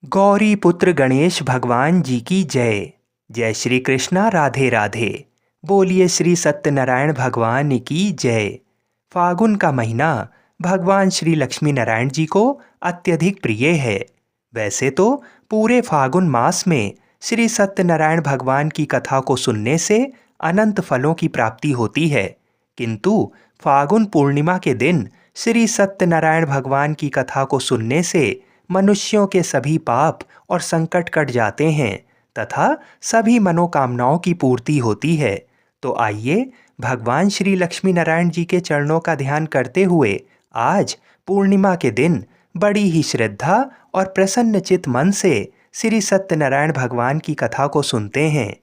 गौरी पुत्र गणेश भगवान जी की जय। जय श्री कृष्णा, राधे राधे। बोलिए श्री सत्यनारायण भगवान की जय। फागुन का महीना भगवान श्री लक्ष्मी नारायण जी को अत्यधिक प्रिय है। वैसे तो पूरे फागुन मास में श्री सत्यनारायण भगवान की कथा को सुनने से अनंत फलों की प्राप्ति होती है, किंतु फागुन पूर्णिमा के दिन श्री सत्यनारायण भगवान की कथा को सुनने से मनुष्यों के सभी पाप और संकट कट जाते हैं तथा सभी मनोकामनाओं की पूर्ति होती है। तो आइए भगवान श्री लक्ष्मी नारायण जी के चरणों का ध्यान करते हुए आज पूर्णिमा के दिन बड़ी ही श्रद्धा और प्रसन्न चित मन से श्री सत्यनारायण भगवान की कथा को सुनते हैं।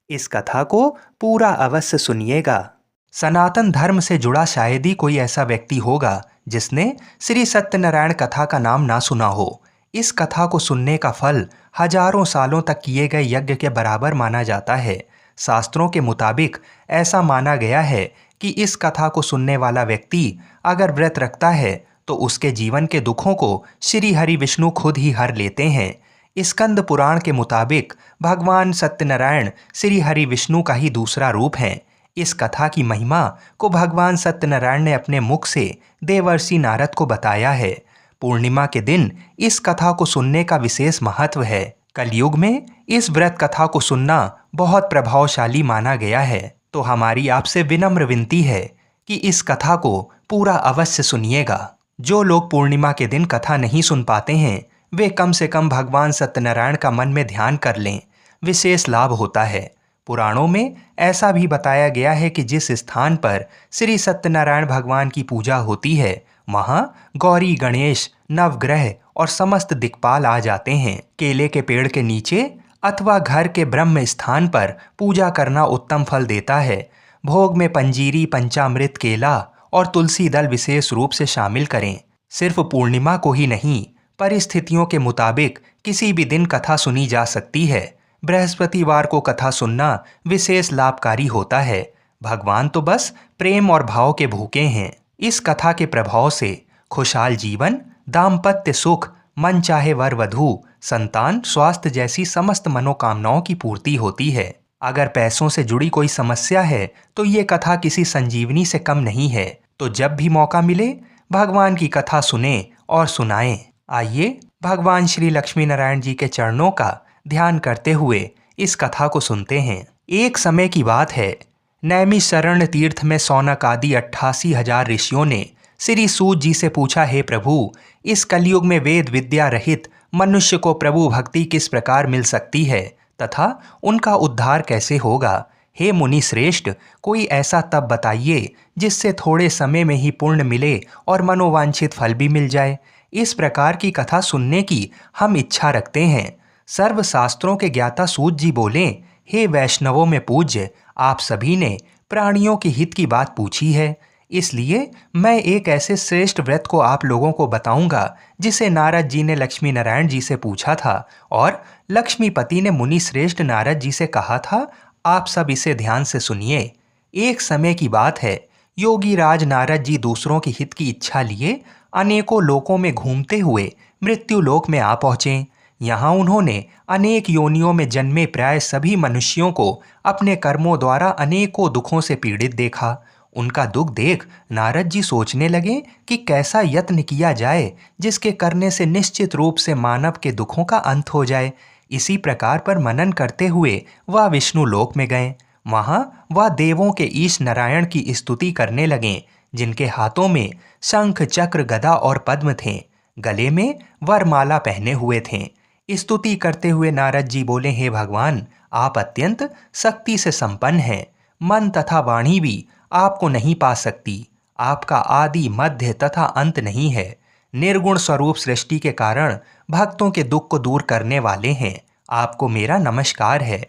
इस कथा को पूरा अवश्य सुनिएगा। सनातन धर्म से जुड़ा शायद ही कोई ऐसा व्यक्ति होगा जिसने श्री सत्यनारायण कथा का नाम ना सुना हो। इस कथा को सुनने का फल हजारों सालों तक किए गए यज्ञ के बराबर माना जाता है। शास्त्रों के मुताबिक ऐसा माना गया है कि इस कथा को सुनने वाला व्यक्ति अगर व्रत रखता है तो उसके जीवन के दुखों को श्री हरि विष्णु खुद ही हर लेते हैं। स्कंद पुराण के मुताबिक भगवान सत्यनारायण श्री हरि विष्णु का ही दूसरा रूप है। इस कथा की महिमा को भगवान सत्यनारायण ने अपने मुख से देवर्षि नारद को बताया है। पूर्णिमा के दिन इस कथा को सुनने का विशेष महत्व है। कलयुग में इस व्रत कथा को सुनना बहुत प्रभावशाली माना गया है। तो हमारी आपसे विनम्र विनती है कि इस कथा को पूरा अवश्य सुनिएगा। जो लोग पूर्णिमा के दिन कथा नहीं सुन पाते हैं वे कम से कम भगवान सत्यनारायण का मन में ध्यान कर लें, विशेष लाभ होता है। पुराणों में ऐसा भी बताया गया है कि जिस स्थान पर श्री सत्यनारायण भगवान की पूजा होती है वहाँ गौरी, गणेश, नवग्रह और समस्त दिक्पाल आ जाते हैं। केले के पेड़ के नीचे अथवा घर के ब्रह्म स्थान पर पूजा करना उत्तम फल देता है। भोग में पंजीरी, पंचामृत, केला और तुलसी दल विशेष रूप से शामिल करें। सिर्फ पूर्णिमा को ही नहीं, परिस्थितियों के मुताबिक किसी भी दिन कथा सुनी जा सकती है। बृहस्पतिवार को कथा सुनना विशेष लाभकारी होता है। भगवान तो बस प्रेम और भाव के भूखे हैं। इस कथा के प्रभाव से खुशहाल जीवन, दाम्पत्य सुख, मन चाहे वर वधू, संतान, स्वास्थ्य जैसी समस्त मनोकामनाओं की पूर्ति होती है। अगर पैसों से जुड़ी कोई समस्या है तो ये कथा किसी संजीवनी से कम नहीं है। तो जब भी मौका मिले भगवान की कथा सुने और सुनाएं। आइए भगवान श्री लक्ष्मी नारायण जी के चरणों का ध्यान करते हुए इस कथा को सुनते हैं। एक समय की बात है, नैमिषारण्य तीर्थ में सौनक आदि 88,000 ऋषियों ने श्री सूत जी से पूछा, हे प्रभु, इस कलयुग में वेद विद्या रहित मनुष्य को प्रभु भक्ति किस प्रकार मिल सकती है तथा उनका उद्धार कैसे होगा। हे मुनि श्रेष्ठ, कोई ऐसा तप बताइए जिससे थोड़े समय में ही पुण्य मिले और मनोवांछित फल भी मिल जाए। इस प्रकार की कथा सुनने की हम इच्छा रखते हैं। सर्वशास्त्रों के ज्ञाता सूत जी बोले, हे वैष्णवों में पूज्य, आप सभी ने प्राणियों के हित की बात पूछी है, इसलिए मैं एक ऐसे श्रेष्ठ व्रत को आप लोगों को बताऊंगा जिसे नारद जी ने लक्ष्मी नारायण जी से पूछा था और लक्ष्मीपति ने मुनि श्रेष्ठ नारद जी से कहा था, आप सब इसे ध्यान से सुनिए। एक समय की बात है, योगी राज नारद जी दूसरों के हित की इच्छा लिए अनेकों लोकों में घूमते हुए मृत्यु लोक में आ पहुंचे। यहाँ उन्होंने अनेक योनियों में जन्मे प्राय सभी मनुष्यों को अपने कर्मों द्वारा अनेकों दुखों से पीड़ित देखा। उनका दुख देख नारद जी सोचने लगे कि कैसा यत्न किया जाए जिसके करने से निश्चित रूप से मानव के दुखों का अंत हो जाए। इसी प्रकार पर मनन करते हुए वह विष्णु लोक में गए। वहाँ वह देवों के ईश नारायण की स्तुति करने लगे, जिनके हाथों में शंख, चक्र, गदा और पद्म थे। गले में वरमाला पहने हुए थे। स्तुति करते हुए नारद जी बोले, हे भगवान, आप अत्यंत शक्ति से संपन्न हैं। मन तथा वाणी भी आपको नहीं पा सकती। आपका आदि, मध्य तथा अंत नहीं है। निर्गुण स्वरूप सृष्टि के कारण भक्तों के दुख को दूर करने वाले हैं। आपको मेरा नमस्कार है।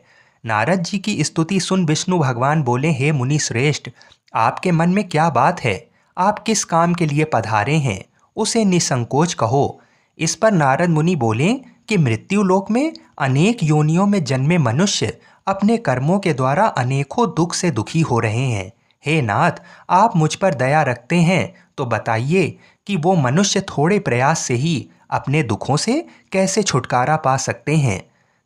नारद जी की स्तुति सुन विष्णु भगवान बोले, हे मुनि श्रेष्ठ, आपके मन में क्या बात है? आप किस काम के लिए पधारे हैं? उसे निसंकोच कहो। इस पर नारद मुनि बोले कि मृत्यु लोक में अनेक योनियों में जन्मे मनुष्य अपने कर्मों के द्वारा अनेकों दुख से दुखी हो रहे हैं। हे नाथ, आप मुझ पर दया रखते हैं तो बताइए कि वो मनुष्य थोड़े प्रयास से ही अपने दुखों से कैसे छुटकारा पा सकते हैं।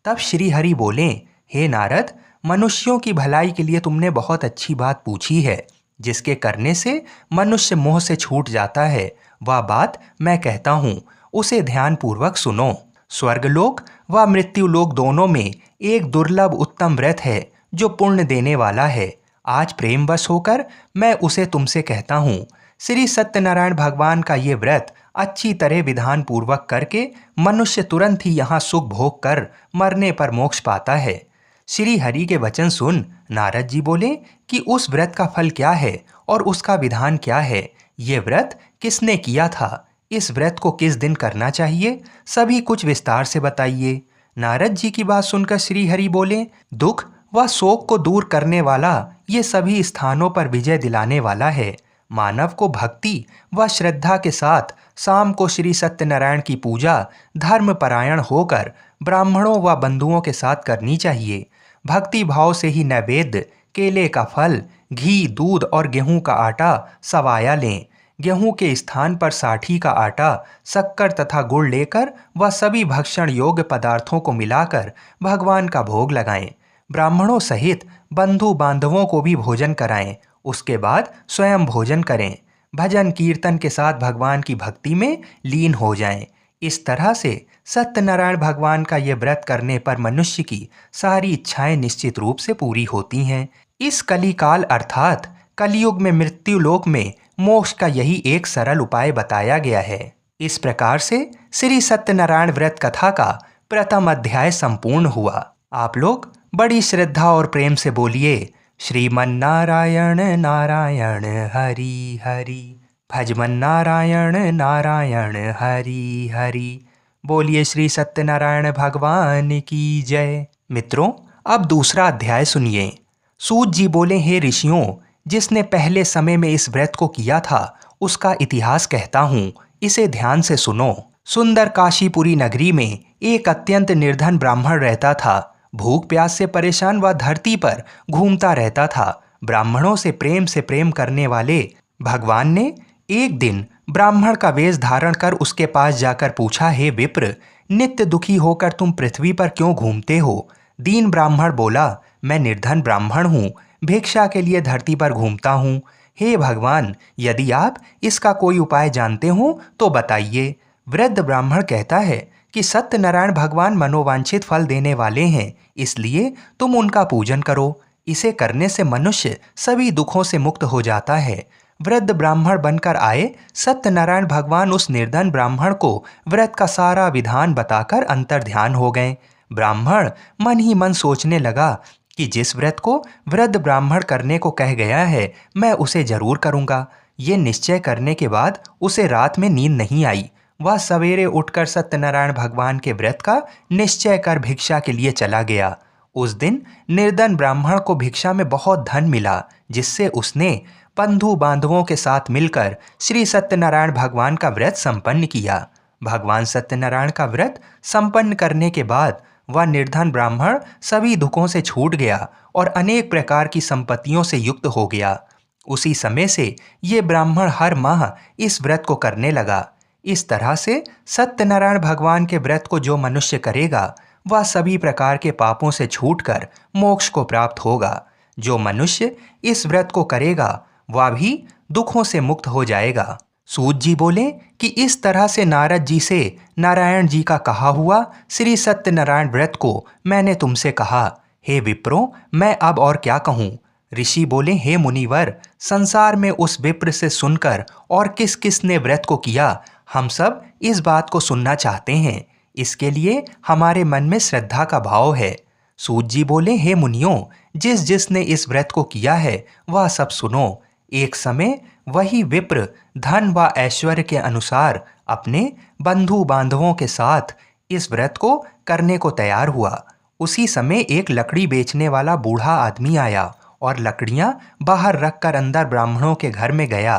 तब श्री हरि बोले, हे नारद, मनुष्यों की भलाई के लिए तुमने बहुत अच्छी बात पूछी है। जिसके करने से मनुष्य मोह से छूट जाता है, वह बात मैं कहता हूँ, उसे ध्यानपूर्वक सुनो। स्वर्गलोक व मृत्युलोक दोनों में एक दुर्लभ उत्तम व्रत है जो पुण्य देने वाला है। आज प्रेमवश होकर मैं उसे तुमसे कहता हूँ। श्री सत्यनारायण भगवान का ये व्रत अच्छी तरह विधान पूर्वक करके मनुष्य तुरंत ही यहाँ सुख भोग कर मरने पर मोक्ष पाता है। श्री हरि के वचन सुन नारद जी बोले कि उस व्रत का फल क्या है और उसका विधान क्या है। ये व्रत किसने किया था, इस व्रत को किस दिन करना चाहिए, सभी कुछ विस्तार से बताइए। नारद जी की बात सुनकर श्री हरि बोले, दुख व शोक को दूर करने वाला, ये सभी स्थानों पर विजय दिलाने वाला है। मानव को भक्ति व श्रद्धा के साथ शाम को श्री सत्यनारायण की पूजा धर्मपरायण होकर ब्राह्मणों व बंधुओं के साथ करनी चाहिए। भक्ति भाव से ही नैवेद्य, केले का फल, घी, दूध और गेहूं का आटा सवाया लें। गेहूं के स्थान पर साठी का आटा, शक्कर तथा गुड़ लेकर वह सभी भक्षण योग्य पदार्थों को मिलाकर भगवान का भोग लगाएं। ब्राह्मणों सहित बंधु बांधवों को भी भोजन कराएं। उसके बाद स्वयं भोजन करें। भजन कीर्तन के साथ भगवान की भक्ति में लीन हो जाएं। इस तरह से सत्यनारायण भगवान का ये व्रत करने पर मनुष्य की सारी इच्छाएं निश्चित रूप से पूरी होती हैं। इस कलिकाल अर्थात कलयुग में मृत्यु लोक में मोक्ष का यही एक सरल उपाय बताया गया है। इस प्रकार से श्री सत्यनारायण व्रत कथा का प्रथम अध्याय संपूर्ण हुआ। आप लोग बड़ी श्रद्धा और प्रेम से बोलिए, श्रीमन्नारायण नारायण हरि हरि, भजमन नारायण नारायण हरि हरि। बोलिए श्री सत्यनारायण भगवान की जय। मित्रों, अब दूसरा अध्याय सुनिए। सूत जी बोले, हे ऋषियों, जिसने पहले समय में इस व्रत को किया था उसका इतिहास कहता हूँ, इसे ध्यान से सुनो। सुंदर काशीपुरी नगरी में एक अत्यंत निर्धन ब्राह्मण रहता था। भूख प्यास से परेशान वह धरती पर घूमता रहता था। ब्राह्मणों से प्रेम करने वाले भगवान ने एक दिन ब्राह्मण का वेश धारण कर उसके पास जाकर पूछा, हे विप्र, नित्य दुखी होकर तुम पृथ्वी पर क्यों घूमते हो? दीन ब्राह्मण बोला, मैं निर्धन ब्राह्मण हूँ, भिक्षा के लिए धरती पर घूमता हूँ। हे भगवान, यदि आप इसका कोई उपाय जानते हो तो बताइए। वृद्ध ब्राह्मण कहता है कि सत्यनारायण भगवान मनोवांछित फल देने वाले हैं, इसलिए तुम उनका पूजन करो। इसे करने से मनुष्य सभी दुखों से मुक्त हो जाता है। वृद्ध ब्राह्मण बनकर आए सत्यनारायण भगवान उस निर्धन ब्राह्मण को व्रत का सारा विधान बताकर अंतर ध्यान हो गए। ब्राह्मण मन ही मन सोचने लगा कि जिस व्रत को वृद्ध ब्राह्मण करने को कह गया है, मैं उसे जरूर करूँगा। ये निश्चय करने के बाद उसे रात में नींद नहीं आई। वह सवेरे उठकर सत्यनारायण भगवान के व्रत का निश्चय कर भिक्षा के लिए चला गया। उस दिन निर्धन ब्राह्मण को भिक्षा में बहुत धन मिला, जिससे उसने बंधु बांधवों के साथ मिलकर श्री सत्यनारायण भगवान का व्रत संपन्न किया। भगवान सत्यनारायण का व्रत संपन्न करने के बाद वह निर्धन ब्राह्मण सभी दुखों से छूट गया और अनेक प्रकार की संपत्तियों से युक्त हो गया। उसी समय से ये ब्राह्मण हर माह इस व्रत को करने लगा। इस तरह से सत्यनारायण भगवान के व्रत को जो मनुष्य करेगा वह सभी प्रकार के पापों से छूटकर मोक्ष को प्राप्त होगा। जो मनुष्य इस व्रत को करेगा वह भी दुखों से मुक्त हो जाएगा। सूत जी बोले कि इस तरह से नारद जी से नारायण जी का कहा हुआ श्री सत्यनारायण व्रत को मैंने तुमसे कहा। हे विप्रो, मैं अब और क्या कहूँ? ऋषि बोले, हे मुनिवर, संसार में उस विप्र से सुनकर और किस किस ने व्रत को किया, हम सब इस बात को सुनना चाहते हैं। इसके लिए हमारे मन में श्रद्धा का भाव है। सूत जी बोले, हे मुनियों, जिस जिसने इस व्रत को किया है वह सब सुनो। एक समय वही विप्र धन व ऐश्वर्य के अनुसार अपने बंधु बांधवों के साथ इस व्रत को करने को तैयार हुआ। उसी समय एक लकड़ी बेचने वाला बूढ़ा आदमी आया और लकड़ियां बाहर रखकर अंदर ब्राह्मणों के घर में गया।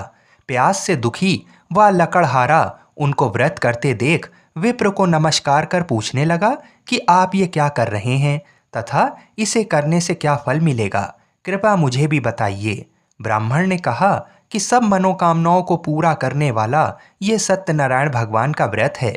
प्यास से दुखी व लकड़हारा उनको व्रत करते देख विप्र को नमस्कार कर पूछने लगा कि आप ये क्या कर रहे हैं तथा इसे करने से क्या फल मिलेगा, कृपया मुझे भी बताइए। ब्राह्मण ने कहा कि सब मनोकामनाओं को पूरा करने वाला ये सत्यनारायण भगवान का व्रत है।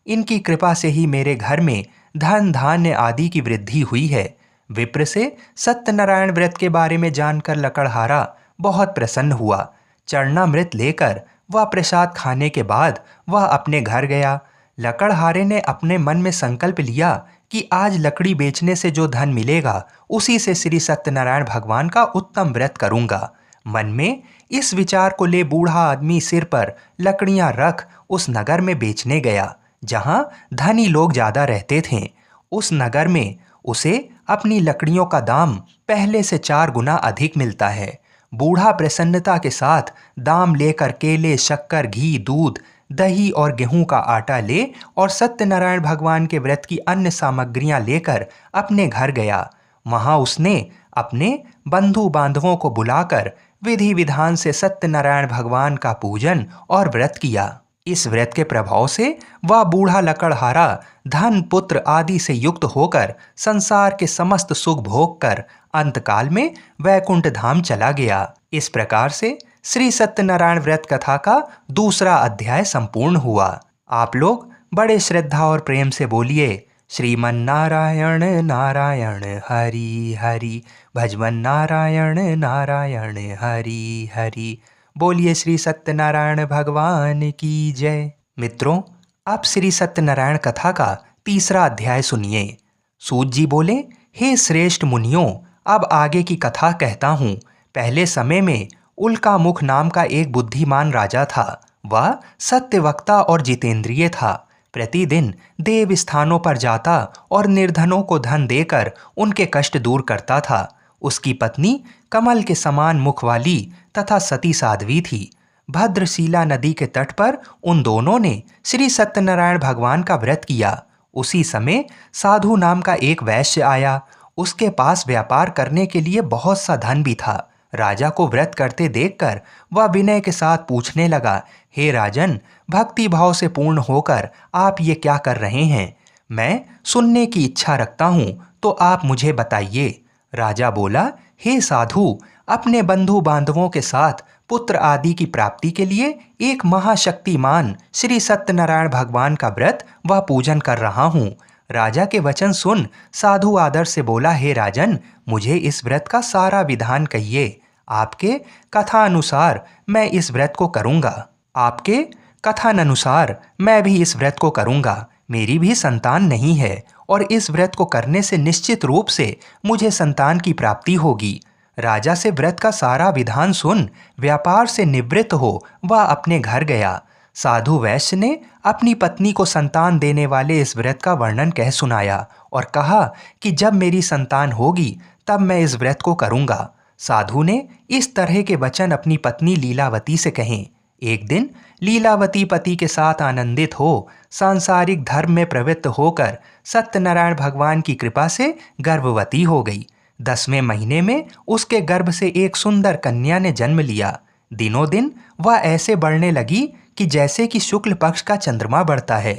इनकी कृपा से ही मेरे घर में धन धान्य आदि की वृद्धि हुई है। विप्र से सत्यनारायण व्रत के बारे में जानकर लकड़हारा बहुत प्रसन्न हुआ। चरणामृत लेकर वह प्रसाद खाने के बाद वह अपने घर गया। लकड़हारे ने अपने मन में संकल्प लिया कि आज लकड़ी बेचने से जो धन मिलेगा उसी से श्री सत्यनारायण भगवान का उत्तम व्रत करूंगा। मन में इस विचार को ले बूढ़ा आदमी सिर पर लकड़ियां रख उस नगर में बेचने गया जहां धनी लोग ज्यादा रहते थे। उस नगर में उसे अपनी लकड़ियों का दाम पहले से 4 गुना अधिक मिलता है। बूढ़ा प्रसन्नता के साथ दाम लेकर केले, शक्कर, घी, दूध, दही और गेहूं का आटा ले और सत्यनारायण भगवान के व्रत की अन्य सामग्रियां लेकर अपने घर गया। वहां उसने अपने बंधु बांधवों को बुलाकर विधि विधान से सत्यनारायण भगवान का पूजन और व्रत किया। इस व्रत के प्रभाव से वह बूढ़ा लकड़हारा धन, पुत्र आदि से युक्त होकर संसार के समस्त सुख भोग कर अंतकाल में वैकुंठ धाम चला गया। इस प्रकार से श्री सत्यनारायण व्रत कथा का दूसरा अध्याय संपूर्ण हुआ। आप लोग बड़े श्रद्धा और प्रेम से बोलिए श्रीमन नारायण नारायण हरि हरि, भजवन नारायण नारायण हरि हरि। बोलिए श्री सत्यनारायण भगवान की जय। मित्रों, अब श्री सत्यनारायण कथा का तीसरा अध्याय सुनिए। सूत जी बोले, हे श्रेष्ठ मुनियों, अब आगे की कथा कहता हूँ। पहले समय में उल्कामुख नाम का एक बुद्धिमान राजा था। वह सत्यवक्ता और जितेंद्रिय था। प्रतिदिन देव स्थानों पर जाता और निर्धनों को धन देकर उनके कष्ट दूर करता था। उसकी पत्नी कमल के समान मुख वाली तथा सती साध्वी थी। भद्रशिला नदी के तट पर उन दोनों ने श्री सत्यनारायण भगवान का व्रत किया। उसी समय साधु नाम का एक वैश्य आया। उसके पास व्यापार करने के लिए बहुत सा धन भी था। राजा को व्रत करते देखकर वह विनय के साथ पूछने लगा, हे राजन, भक्ति भाव से पूर्ण होकर आप ये क्या कर रहे हैं? मैं सुनने की इच्छा रखता हूँ, तो आप मुझे बताइए। राजा बोला, हे साधु, अपने बंधु बांधवों के साथ पुत्र आदि की प्राप्ति के लिए एक महाशक्तिमान श्री सत्यनारायण भगवान का व्रत व पूजन कर रहा हूँ। राजा के वचन सुन साधु आदर से बोला, हे राजन, मुझे इस व्रत का सारा विधान कहिए। आपके कथानुसार मैं इस व्रत को करूँगा। आपके कथानुसार मैं भी इस व्रत को करूँगा। मेरी भी संतान नहीं है और इस व्रत को करने से निश्चित रूप से मुझे संतान की प्राप्ति होगी। राजा से व्रत का सारा विधान सुन व्यापार से निवृत्त हो वह अपने घर गया। साधु वैश्य ने अपनी पत्नी को संतान देने वाले इस व्रत का वर्णन कह सुनाया और कहा कि जब मेरी संतान होगी तब मैं इस व्रत को करूँगा। साधु ने इस तरह के वचन अपनी पत्नी लीलावती से कहे। एक दिन लीलावती पति के साथ आनंदित हो सांसारिक धर्म में प्रवृत्त होकर सत्यनारायण भगवान की कृपा से गर्भवती हो गई। 10वें महीने में उसके गर्भ से एक सुंदर कन्या ने जन्म लिया। दिनों दिन वह ऐसे बढ़ने लगी कि जैसे कि शुक्ल पक्ष का चंद्रमा बढ़ता है।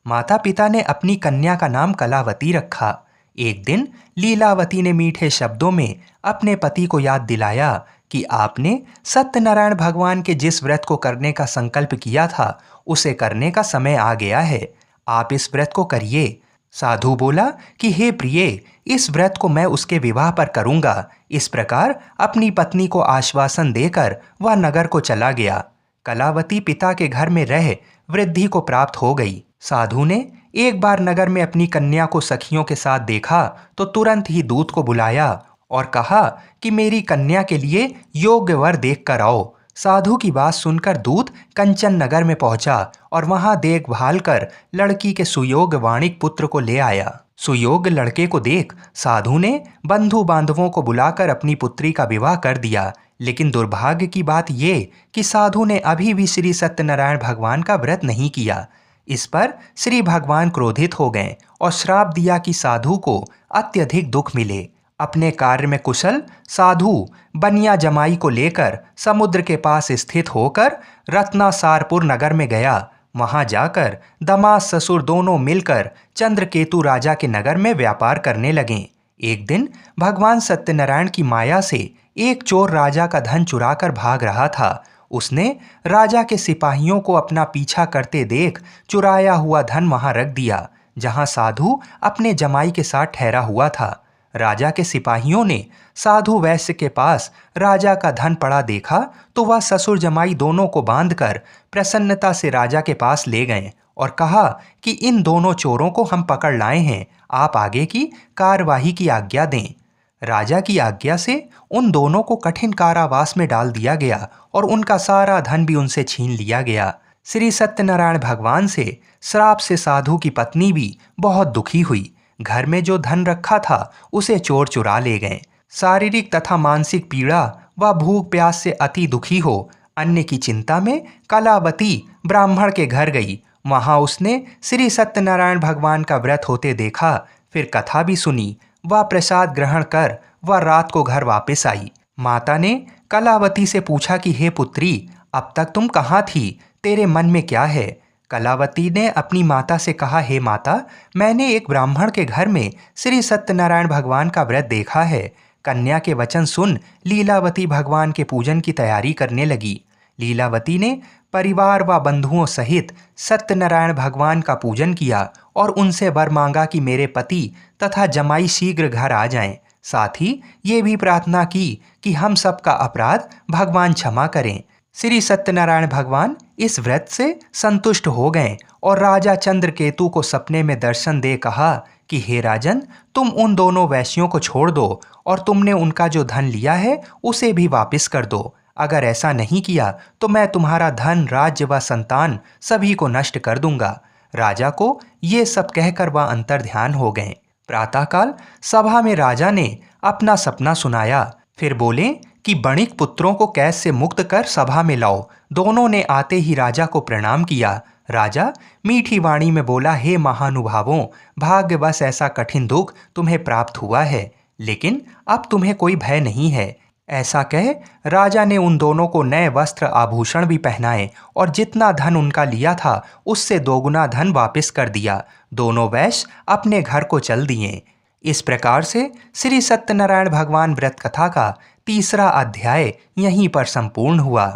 माता पिता ने अपनी कन्या का नाम कलावती रखा। एक दिन लीलावती ने मीठे शब्दों में अपने पति को याद दिलाया कि आपने सत्यनारायण भगवान के जिस व्रत को करने का संकल्प किया था उसे करने का समय आ गया है। आप इस व्रत को करिए। साधु बोला कि हे प्रिय, इस व्रत को मैं उसके विवाह पर करूंगा। इस प्रकार अपनी पत्नी को आश्वासन देकर वह नगर को चला गया। कलावती पिता के घर में रह वृद्धि को प्राप्त हो गई। साधु ने एक बार नगर में अपनी कन्या को सखियों के साथ देखा तो तुरंत ही दूत को बुलाया और कहा कि मेरी कन्या के लिए योग्य वर देख कर आओ। साधु की बात सुनकर दूत कंचन नगर में पहुंचा और वहां देखभाल कर लड़की के सुयोग्य वाणिक पुत्र को ले आया। सुयोग्य लड़के को देख साधु ने बंधु बांधवों को बुलाकर अपनी पुत्री का विवाह कर दिया। लेकिन दुर्भाग्य की बात ये कि साधु ने अभी भी श्री सत्यनारायण भगवान का व्रत नहीं किया। इस पर श्री भगवान क्रोधित हो गए और श्राप दिया कि साधु को अत्यधिक दुख मिले। अपने कार्य में कुशल साधु बनिया जमाई को लेकर समुद्र के पास स्थित होकर रत्नासारपुर नगर में गया। वहां जाकर दामाद ससुर दोनों मिलकर चंद्रकेतु राजा के नगर में व्यापार करने लगे। एक दिन भगवान सत्यनारायण की माया से एक चोर राजा का धन चुराकर भाग रहा था। उसने राजा के सिपाहियों को अपना पीछा करते देख चुराया हुआ धन वहां रख दिया, जहां साधु अपने जमाई के साथ ठहरा हुआ था। राजा के सिपाहियों ने साधु वैश्य के पास राजा का धन पड़ा देखा तो वह ससुर जमाई दोनों को बांधकर प्रसन्नता से राजा के पास ले गए और कहा कि इन दोनों चोरों को हम पकड़ लाए हैं, आप आगे की कार्यवाही की आज्ञा दें। राजा की आज्ञा से उन दोनों को कठिन कारावास में डाल दिया गया और उनका सारा धन भी उनसे छीन लिया गया। श्री सत्यनारायण भगवान से श्राप से साधु की पत्नी भी बहुत दुखी हुई। घर में जो धन रखा था उसे चोर चुरा ले गए। शारीरिक तथा मानसिक पीड़ा व भूख प्यास से अति दुखी हो अन्न की चिंता में कलावती ब्राह्मण के घर गई। वहां उसने श्री सत्यनारायण भगवान का व्रत होते देखा, फिर कथा भी सुनी। वह प्रसाद ग्रहण कर वह रात को घर वापस आई। माता ने कलावती से पूछा कि हे पुत्री, अब तक तुम कहाँ थी, तेरे मन में क्या है? कलावती ने अपनी माता से कहा, हे माता, मैंने एक ब्राह्मण के घर में श्री सत्यनारायण भगवान का व्रत देखा है। कन्या के वचन सुन लीलावती भगवान के पूजन की तैयारी करने लगी। लीलावती ने परिवार व बंधुओं सहित सत्यनारायण भगवान का पूजन किया और उनसे वर मांगा कि मेरे पति तथा जमाई शीघ्र घर आ जाएं। साथ ही ये भी प्रार्थना की कि हम सबका अपराध भगवान क्षमा करें। श्री सत्यनारायण भगवान इस व्रत से संतुष्ट हो गए और राजा चंद्रकेतु को सपने में दर्शन दे कहा कि हे राजन, तुम उन दोनों वैश्यों को छोड़ दो और तुमने उनका जो धन लिया है उसे भी वापस कर दो। अगर ऐसा नहीं किया तो मैं तुम्हारा धन, राज्य व संतान सभी को नष्ट कर दूंगा। राजा को ये सब कहकर वह अंतर ध्यान हो गए। प्रातःकाल सभा में राजा ने अपना सपना सुनाया। फिर बोले कि बणिक पुत्रों को कैद से मुक्त कर सभा में लाओ। दोनों ने आते ही राजा को प्रणाम किया। राजा मीठी वाणी में बोला, हे महानुभावों, भाग्यवश ऐसा कठिन दुख तुम्हें प्राप्त हुआ है, लेकिन अब तुम्हें कोई भय नहीं है। ऐसा कह राजा ने उन दोनों को नए वस्त्र आभूषण भी पहनाए और जितना धन उनका लिया था उससे दोगुना धन वापस कर दिया। दोनों वैश्य अपने घर को चल दिए। इस प्रकार से श्री सत्यनारायण भगवान व्रत कथा का तीसरा अध्याय यहीं पर संपूर्ण हुआ।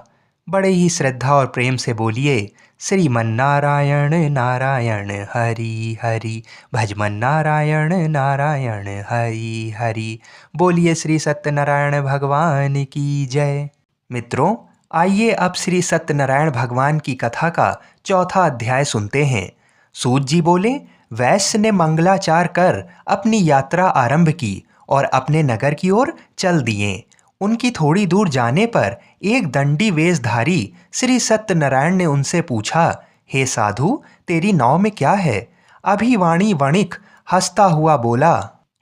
बड़े ही श्रद्धा और प्रेम से बोलिए, श्रीमन्नारायण नारायण हरि हरि, भजमन नारायण नारायण हरि हरि। बोलिए श्री सत्यनारायण भगवान की जय। मित्रों, आइए अब श्री सत्यनारायण भगवान की कथा का चौथा अध्याय सुनते हैं। सूत जी बोले, वैश्य ने मंगलाचार कर अपनी यात्रा आरंभ की और अपने नगर की ओर चल दिए। उनकी थोड़ी दूर जाने पर एक दंडी वेशधारी श्री सत्यनारायण ने उनसे पूछा, हे साधु, तेरी नाव में क्या है? अभिवाणी वणिक हंसता हुआ बोला,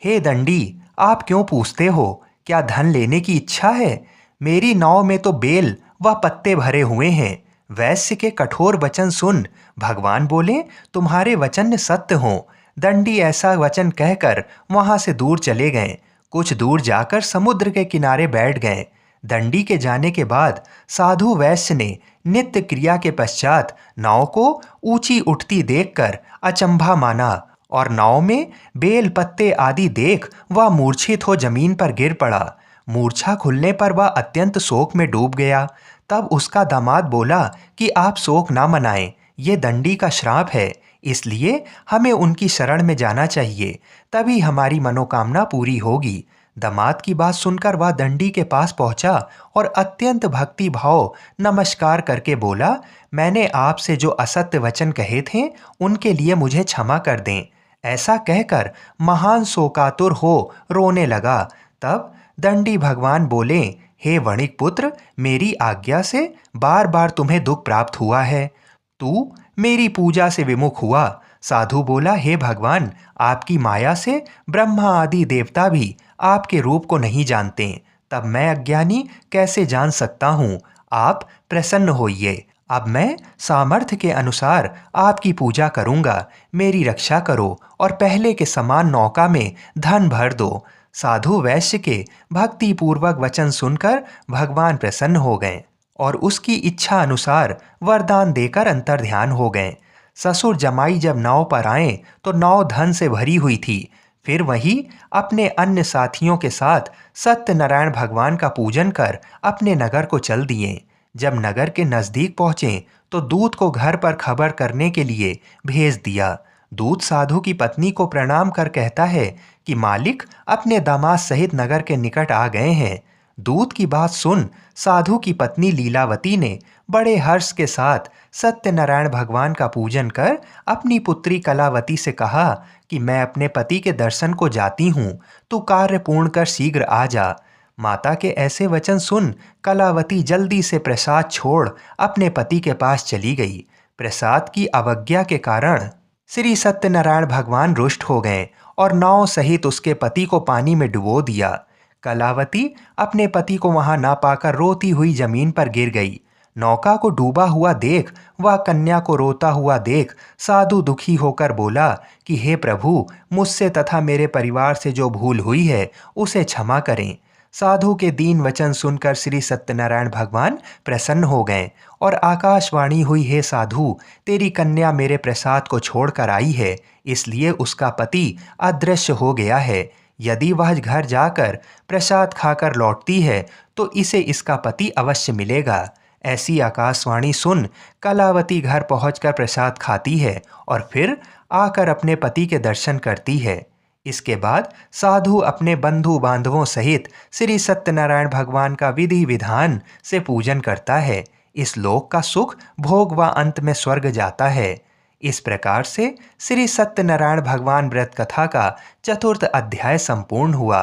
हे दंडी, आप क्यों पूछते हो? क्या धन लेने की इच्छा है? मेरी नाव में तो बेल व पत्ते भरे हुए हैं। वैश्य के कठोर वचन सुन भगवान बोले, तुम्हारे वचन सत्य हों। दंडी ऐसा वचन कहकर वहां से दूर चले गए। कुछ दूर जाकर समुद्र के किनारे बैठ गए। दंडी के जाने के बाद साधु वैश्य ने नित्य क्रिया के पश्चात नाव को ऊंची उठती देखकर अचंभा माना और नाव में बेल पत्ते आदि देख वह मूर्छित हो जमीन पर गिर पड़ा। मूर्छा खुलने पर वह अत्यंत शोक में डूब गया। तब उसका दामाद बोला कि आप शोक ना मनाएं, ये दंडी का श्राप है, इसलिए हमें उनकी शरण में जाना चाहिए, तभी हमारी मनोकामना पूरी होगी। दामाद की बात सुनकर वह दंडी के पास पहुंचा और अत्यंत भक्ति भाव नमस्कार करके बोला, मैंने आपसे जो असत्य वचन कहे थे उनके लिए मुझे क्षमा कर दें। ऐसा कहकर महान शोकातुर हो रोने लगा। तब दंडी भगवान बोले, हे वणिक पुत्र, मेरी आज्ञा से बार बार तुम्हें दुख प्राप्त हुआ है। तू मेरी पूजा से विमुख हुआ। साधु बोला, हे भगवान, आपकी माया से ब्रह्मा आदि देवता भी आपके रूप को नहीं जानते, तब मैं अज्ञानी कैसे जान सकता हूँ? आप प्रसन्न होइए। अब मैं सामर्थ्य के अनुसार आपकी पूजा करूँगा। मेरी रक्षा करो और पहले के समान नौका में धन भर दो। साधु वैश्य के भक्तिपूर्वक वचन सुनकर भगवान प्रसन्न हो गए और उसकी इच्छा अनुसार वरदान देकर अंतर्ध्यान हो गए। ससुर जमाई जब नाव पर आए तो नाव धन से भरी हुई थी। फिर वही अपने अन्य साथियों के साथ सत्यनारायण भगवान का पूजन कर अपने नगर को चल दिए। जब नगर के नजदीक पहुंचे तो दूत को घर पर खबर करने के लिए भेज दिया। दूत साधु की पत्नी को प्रणाम कर कहता है कि मालिक अपने दामाद सहित नगर के निकट आ गए हैं। दूत की बात सुन साधु की पत्नी लीलावती ने बड़े हर्ष के साथ सत्यनारायण भगवान का पूजन कर अपनी पुत्री कलावती से कहा कि मैं अपने पति के दर्शन को जाती हूँ, तू कार्य पूर्ण कर शीघ्र आ जा। माता के ऐसे वचन सुन कलावती जल्दी से प्रसाद छोड़ अपने पति के पास चली गई। प्रसाद की अवज्ञा के कारण श्री सत्यनारायण भगवान रुष्ट हो गए और नाव सहित उसके पति को पानी में डुबो दिया। कलावती अपने पति को वहां ना पाकर रोती हुई जमीन पर गिर गई। नौका को डूबा हुआ देख वह कन्या को रोता हुआ देख साधु दुखी होकर बोला कि हे प्रभु, मुझसे तथा मेरे परिवार से जो भूल हुई है उसे क्षमा करें। साधु के दीन वचन सुनकर श्री सत्यनारायण भगवान प्रसन्न हो गए और आकाशवाणी हुई, हे साधु, तेरी कन्या मेरे प्रसाद को छोड़कर आई है, इसलिए उसका पति अदृश्य हो गया है। यदि वह घर जाकर प्रसाद खाकर लौटती है तो इसे इसका पति अवश्य मिलेगा। ऐसी आकाशवाणी सुन कलावती घर पहुंचकर प्रसाद खाती है और फिर आकर अपने पति के दर्शन करती है। इसके बाद साधु अपने बंधु बांधवों सहित श्री सत्यनारायण भगवान का विधि विधान से पूजन करता है। इस लोक का सुख भोग व अंत में स्वर्ग जाता है। इस प्रकार से श्री सत्यनारायण भगवान व्रत कथा का चतुर्थ अध्याय संपूर्ण हुआ।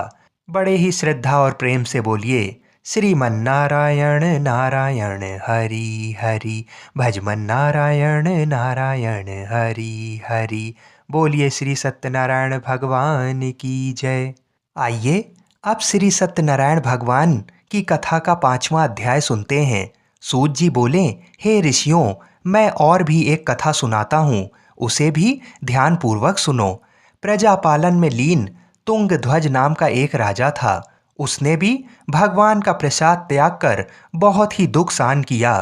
बड़े ही श्रद्धा और प्रेम से बोलिए, श्रीमन्नारायण नारायण हरि हरि, भजमन नारायण नारायण हरि हरि। बोलिए श्री सत्यनारायण भगवान की जय। आइए अब श्री सत्यनारायण भगवान की कथा का 5वां अध्याय सुनते हैं। सूत जी बोले, हे ऋषियों, मैं और भी एक कथा सुनाता हूँ, उसे भी ध्यानपूर्वक सुनो। प्रजापालन में लीन तुंगध्वज नाम का एक राजा था। उसने भी भगवान का प्रसाद त्याग कर बहुत ही दुख सहन किया।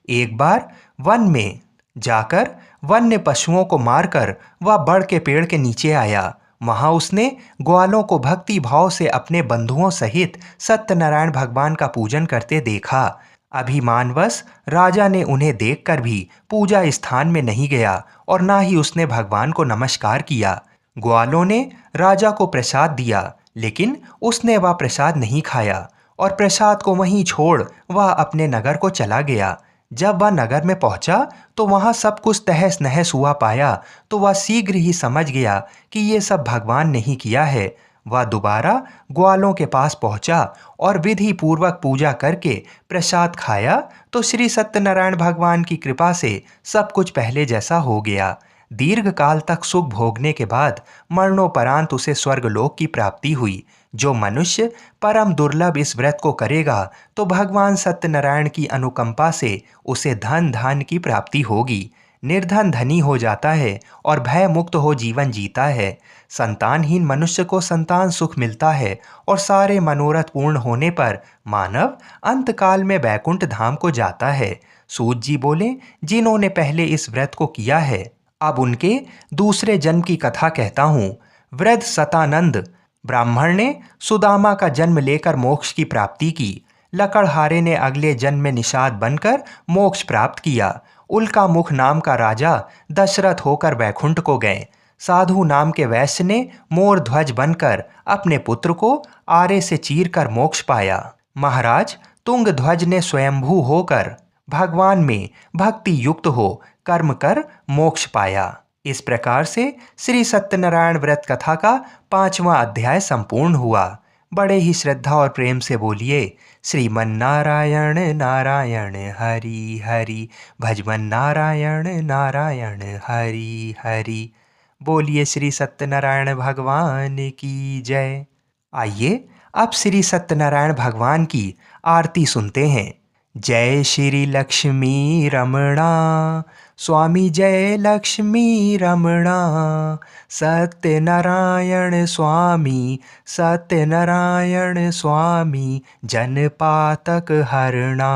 एक बार वन में जाकर वन्य पशुओं को मारकर वह बड़ के पेड़ के नीचे आया। वहां उसने ग्वालों को भक्ति भाव से अपने बंधुओं सहित सत्यनारायण भगवान का पूजन करते देखा। अभिमानवश राजा ने उन्हें देखकर भी पूजा स्थान में नहीं गया और ना ही उसने भगवान को नमस्कार किया। ग्वालों ने राजा को प्रसाद दिया, लेकिन उसने वह प्रसाद नहीं खाया और प्रसाद को वहीं छोड़ वह अपने नगर को चला गया। जब वह नगर में पहुंचा तो वहां सब कुछ तहस नहस हुआ पाया तो वह शीघ्र ही समझ गया कि ये सब भगवान ने ही किया है। वह दोबारा ग्वालों के पास पहुंचा और विधि पूर्वक पूजा करके प्रसाद खाया तो श्री सत्यनारायण भगवान की कृपा से सब कुछ पहले जैसा हो गया। दीर्घ काल तक सुख भोगने के बाद मरणोपरांत उसे स्वर्गलोक की प्राप्ति हुई। जो मनुष्य परम दुर्लभ इस व्रत को करेगा तो भगवान सत्यनारायण की अनुकंपा से उसे धन धान्य की प्राप्ति होगी। निर्धन धनी हो जाता है और भय मुक्त हो जीवन जीता है। संतानहीन मनुष्य को संतान सुख मिलता है और सारे मनोरथ पूर्ण होने पर मानव अंतकाल में बैकुंठ धाम को जाता है। सूत जी बोले, जिन्होंने पहले इस व्रत को किया है अब उनके दूसरे जन्म की कथा कहता हूँ। वृद्ध सतानंद ब्राह्मण ने सुदामा का जन्म लेकर मोक्ष की प्राप्ति की। लकड़हारे ने अगले जन्म में निषाद बनकर मोक्ष प्राप्त किया। उल्का मुख नाम का राजा दशरथ होकर वैकुंठ को गए। साधु नाम के वैश्य ने मोर ध्वज बनकर अपने पुत्र को आरे से चीर कर मोक्ष पाया। महाराज तुंगध्वज ने स्वयंभू होकर भगवान में भक्ति युक्त हो कर्म कर मोक्ष पाया। इस प्रकार से श्री सत्यनारायण व्रत कथा का 5वां अध्याय संपूर्ण हुआ। बड़े ही श्रद्धा और प्रेम से बोलिए, श्रीमन्नारायण नारायण हरि हरि, भजमन नारायण नारायण हरि हरि। बोलिए श्री सत्यनारायण भगवान की जय। आइए अब श्री सत्यनारायण भगवान की आरती सुनते हैं। जय श्री लक्ष्मी रमणा, स्वामी जय लक्ष्मी रमणा, सत्यनारायण स्वामी, सत्यनारायण स्वामी, जनपातक हरणा।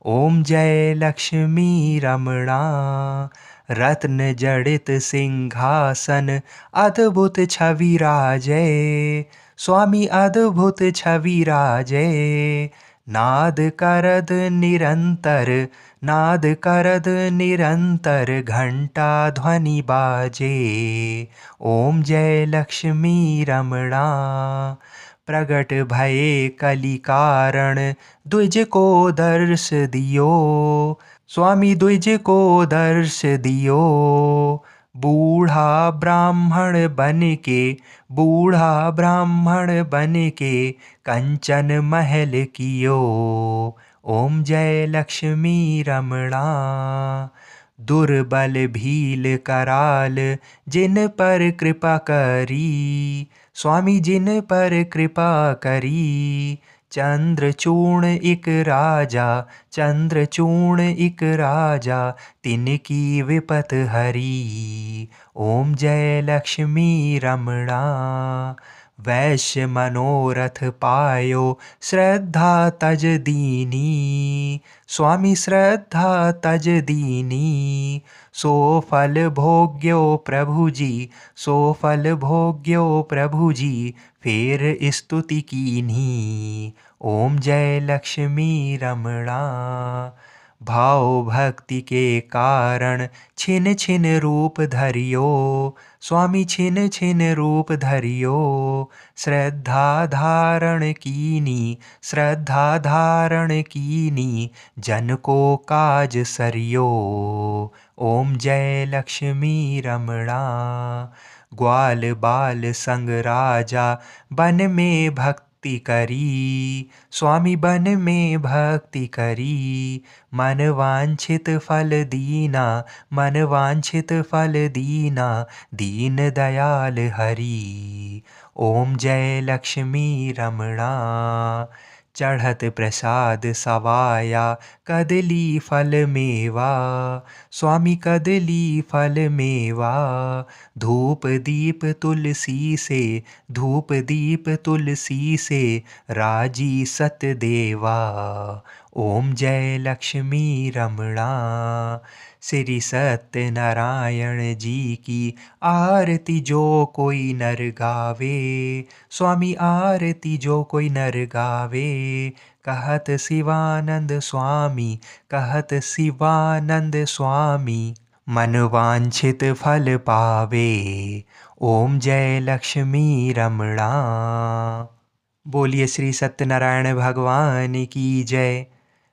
ओम जय लक्ष्मी रमणा, रत्न जड़ित सिंहासन अद्भुत छवि राजे। स्वामी अद्भुत छवि राजे। नाद करद निरंतर, नाद करद निरंतर घंटा ध्वनि बाजे। ओम जय लक्ष्मी रमणा। प्रगट भये कलि कारण, द्विज को दर्श दियो। स्वामी द्विज को दर्श दियो। बूढ़ा ब्राह्मण बन के, बूढ़ा ब्राह्मण बन के कंचन महल कियो। ओम जय लक्ष्मी रमणा। दुर्बल भील कराल जिन पर कृपा करी। स्वामी जिन पर कृपा करी। चंद्रचूर्ण इक राजा, चंद्रचूर्ण इक राजा तिनकी विपत हरी। ओम जय लक्ष्मी रमणा। वैश्य मनोरथ पायो श्रद्धा तज दीनी। स्वामी श्रद्धा तज दीनी। सो फल भोग्यो प्रभु जी, सो फल भोग्यो प्रभु जी फेर स्तुति कीन्ही। ओम जय लक्ष्मी रमणा। भाव भक्ति के कारण छिन छिन रूप धरियो। स्वामी छिन छिन रूप धरियो। श्रद्धा धारण कीनी, श्रद्धा धारण कीनी जन को काज सरियो। ओम जय लक्ष्मी रमणा। ग्वाल बाल संग राजा बन में भक्ति करी। स्वामी बन में भक्ति करी। मन वांछित फल दीना, मन वांछित फल दीना दीन दयाल हरि। ओम जय लक्ष्मी रमणा। चढ़त प्रसाद सवाया कदली फल मेवा। स्वामी कदली फल मेवा। धूप दीप तुलसी से, धूप दीप तुलसी से राजी सत देवा। ओम जय लक्ष्मी रमणा। श्री सत्यनारायण जी की आरती जो कोई नर गावे। स्वामी आरती जो कोई नर गावे। कहत शिवानंद स्वामी, कहत शिवानंद स्वामी मन वांछित फल पावे। ओम जय लक्ष्मी रमणा। बोलिए श्री सत्यनारायण भगवान की जय।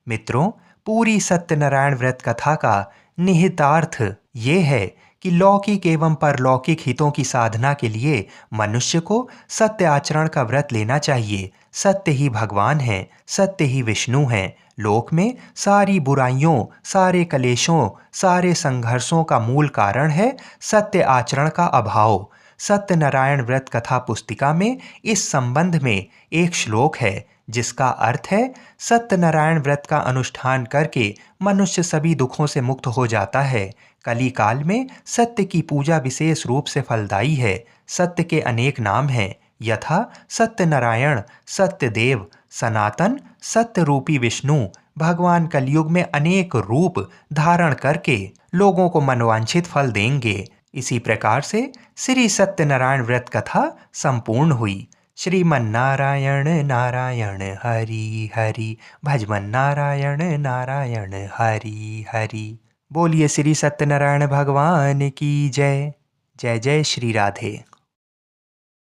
मित्रों, पूरी सत्यनारायण व्रत कथा का निहितार्थ ये है कि लौकिक एवं परलौकिक हितों की साधना के लिए मनुष्य को सत्य आचरण का व्रत लेना चाहिए। सत्य ही भगवान है, सत्य ही विष्णु है। लोक में सारी बुराइयों, सारे कलेशों, सारे संघर्षों का मूल कारण है सत्य आचरण का अभाव। सत्यनारायण व्रत कथा पुस्तिका में इस संबंध में एक श्लोक है जिसका अर्थ है, सत्यनारायण व्रत का अनुष्ठान करके मनुष्य सभी दुखों से मुक्त हो जाता है। कली काल में सत्य की पूजा विशेष रूप से फलदायी है। सत्य के अनेक नाम हैं, यथा सत्यनारायण, सत्यदेव, सनातन, सत्य रूपी विष्णु। भगवान कलयुग में अनेक रूप धारण करके लोगों को मनवांछित फल देंगे। इसी प्रकार से श्री सत्यनारायण व्रत कथा संपूर्ण हुई। श्रीमन नारायण नारायण हरि हरि, भजमन नारायण नारायण हरि हरि। बोलिए श्री सत्यनारायण भगवान की जय। जय जय श्री राधे।